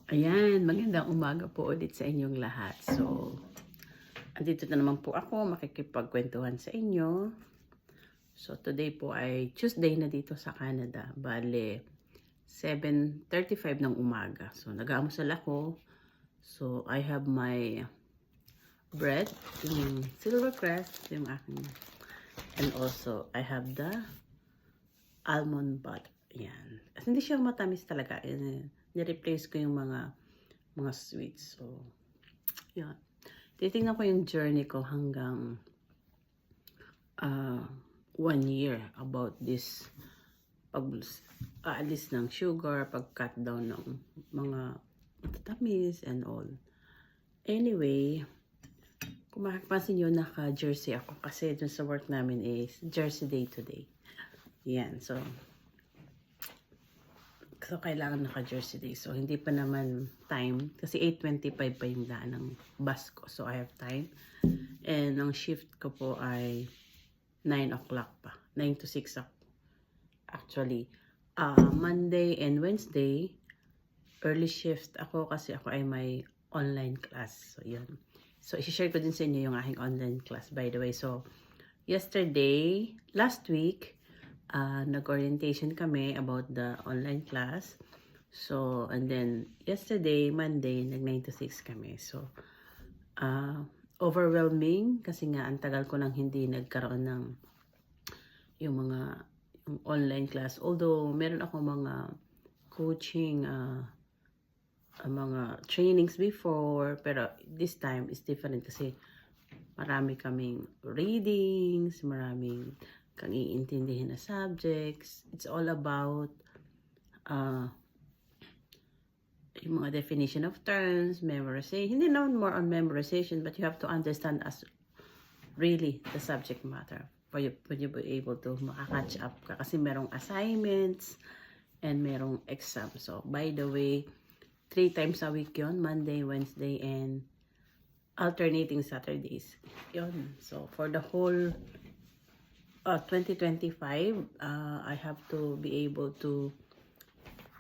Ayan, magandang umaga po ulit sa inyong lahat. So, andito na naman po ako makikipagkwentuhan sa inyo. So, today po ay Tuesday na dito sa Canada. Bale, 7:35 ng umaga. So, nag-aamusal ako. So, I have my bread, yung silver crest, yung aking. And also, I have the almond butter. Yan. As hindi siya matamis talaga. Ni-replace ko yung mga sweets. So, yan. Titingnan ko yung journey ko hanggang 1 year about this pag-aalis ng sugar, pag-cut down ng mga matatamis and all. Anyway, kung makapansin nyo, naka-jersey ako kasi dun sa work namin is jersey day today. Yan, so kailangan naka-jersey day. So, hindi pa naman time. Kasi 8:25 pa yung daan ng bus ko. So, I have time. And ang shift ko po ay 9 o'clock pa. 9 to 6 ako. Actually, Monday and Wednesday, early shift ako kasi ako ay may online class. So, yun. So, isi-share ko din sa inyo yung aking online class, by the way. So, last week, nag-orientation kami about the online class. So, and then, yesterday, Monday, nag 9 to 6 kami. So, overwhelming kasi nga, ang tagal ko nang hindi nagkaroon ng yung online class. Although, meron ako mga coaching, mga trainings before, pero this time is different kasi marami kaming readings, maraming kang iintindihin na subjects. It's all about yung mga definition of terms, memorization. Hindi naman more on memorization, but you have to understand as really the subject matter for you be able to makakatch up ka. Kasi merong assignments and merong exam. So, by the way, 3 times a week yon, Monday, Wednesday, and alternating Saturdays. Yun. So, for the whole 2025, I have to be able to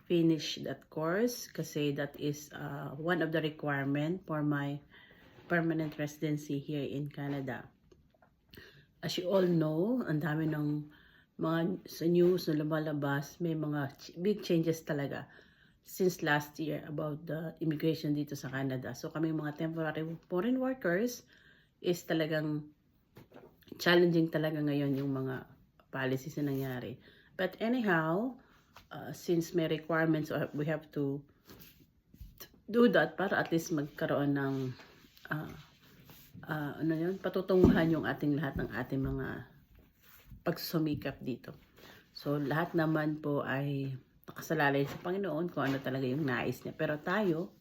finish that course kasi that is one of the requirement for my permanent residency here in Canada. As you all know, ang dami ng mga sa news na lumalabas, may mga big changes talaga since last year about the immigration dito sa Canada. So kami mga temporary foreign workers is talagang challenging talaga ngayon yung mga policies na nangyari. But anyhow, since may requirements, we have to do that para at least magkaroon ng patutunguhan yung ating lahat ng ating mga pagsusumikap dito. So, lahat naman po ay nakasalalay sa Panginoon kung ano talaga yung nais niya. Pero tayo,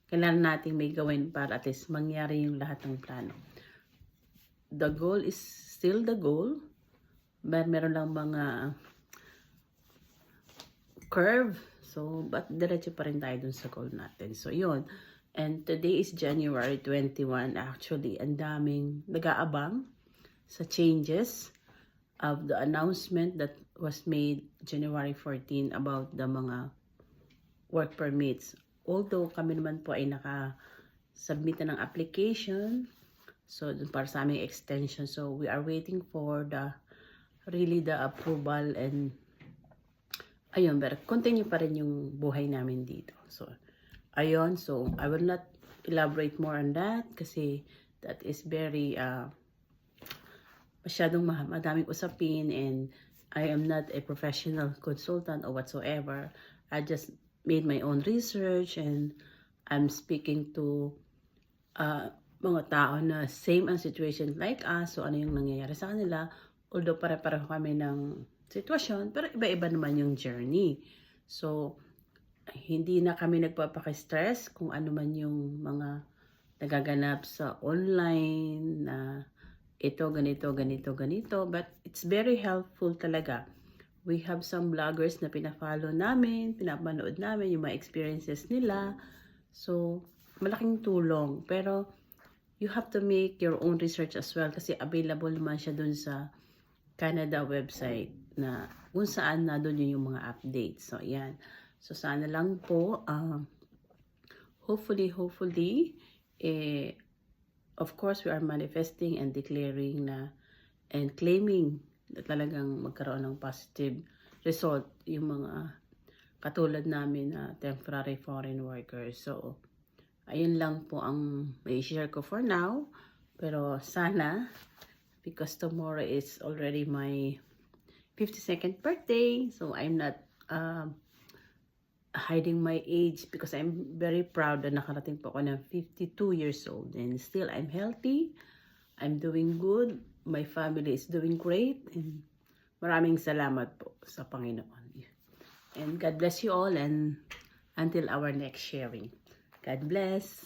kailangan nating may gawin para at least mangyari yung lahat ng plano. The goal is still the goal, but meron lang mga curve. So, but diretso pa rin tayo dun sa goal natin. So, yun. And today is January 21. Actually, ang daming nag-aabang sa changes of the announcement that was made January 14 about the mga work permits. Although kami naman po ay naka-submit na ng application, so para sa aming extension. So we are waiting for the approval and ayun, pero continue pa rin yung buhay namin dito. So ayun, so I will not elaborate more on that kasi that is very masyadong madaming usapin and I am not a professional consultant or whatsoever. I just made my own research and I'm speaking to mga tao na same ang situation like us. So, ano yung nangyayari sa kanila. Although pare-pareho kami ng sitwasyon, pero iba-iba naman yung journey. So, hindi na kami nagpapaka-stress kung ano man yung mga nagaganap sa online na ito, ganito, ganito, ganito. But it's very helpful talaga. We have some vloggers na pina-follow namin, pinapanood namin yung mga experiences nila. So, malaking tulong. Pero, you have to make your own research as well kasi available naman siya dun sa Canada website na kung saan na dun yung mga updates. So, yan. So, sana lang po hopefully, of course, we are manifesting and declaring na and claiming na talagang magkaroon ng positive result yung mga katulad namin na temporary foreign workers. So, ayun lang po ang may share ko for now. Pero sana, because tomorrow is already my 52nd birthday, so I'm not hiding my age because I'm very proud na nakarating po ako ng 52 years old and still I'm healthy, I'm doing good, my family is doing great, and maraming salamat po sa Panginoon. And God bless you all, and until our next sharing. God bless.